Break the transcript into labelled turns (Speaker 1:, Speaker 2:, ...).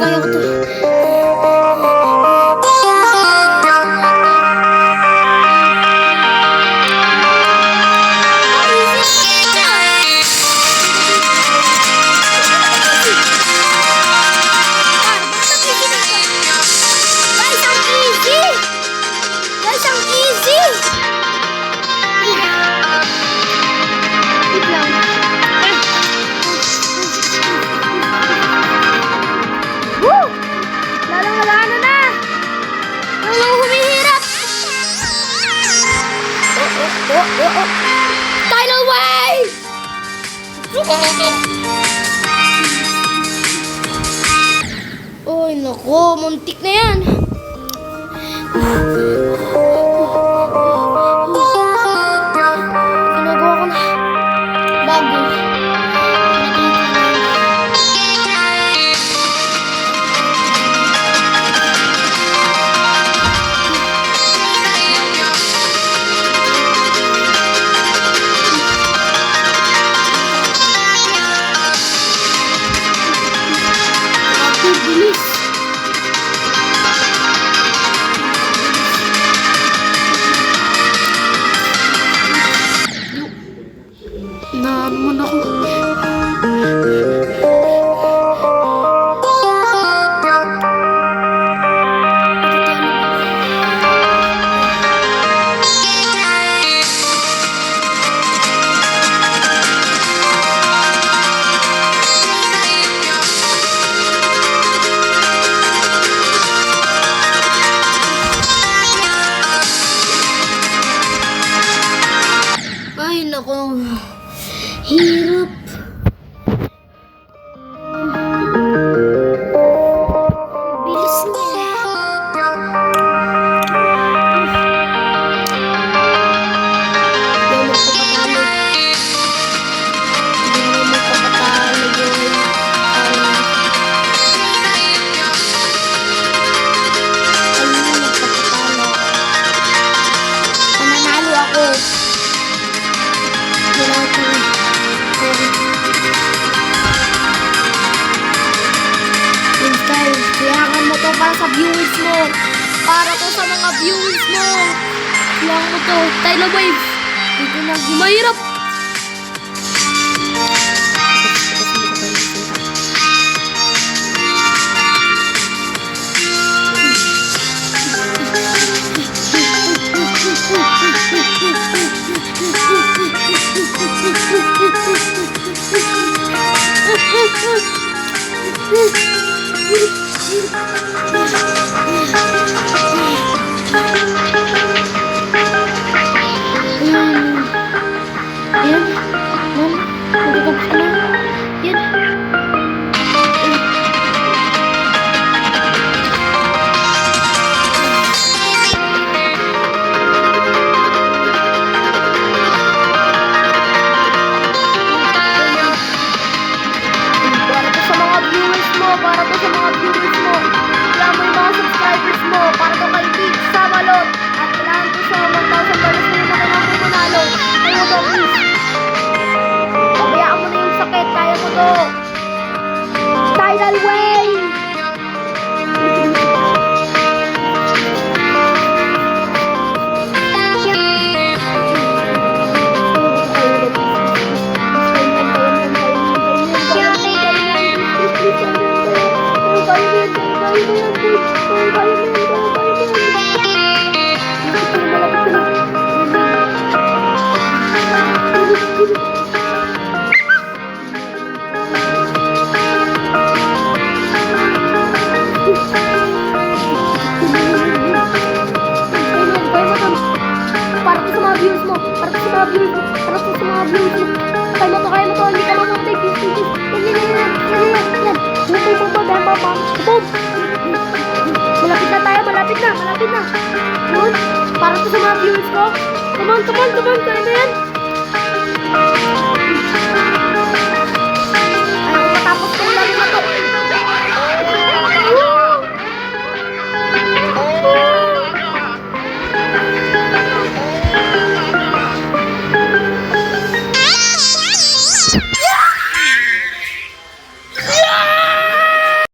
Speaker 1: kaya ko to. Tidal wave! Oy, nako, muntik na yan. Ginagawa ko na. Bago. Naman ako. Ay, nako. Hirap. Bilis niya. Hindi mo magpapatalo. Hindi mo magpapatalo yung ano mo magpapatalo. Pananalo ako. Kailangan mo to para sa viewers mo. Para to sa mga viewers mo. Kailangan mo to. Tidal wave. Dito na. Mahirap. Para to sa mga viewers mo, kailangan mo yung mga subscribers mo, para to kay Big Samalot, at kailangan to sa 1,000 dollars na yung kailangan mo manalo. Ayaw to, please. Pabayaan mo na yung sakit, kaya mo to. Tidal wave! Malapit na. Yun, para to sa mga viewers ko. Come on, kaya na yan.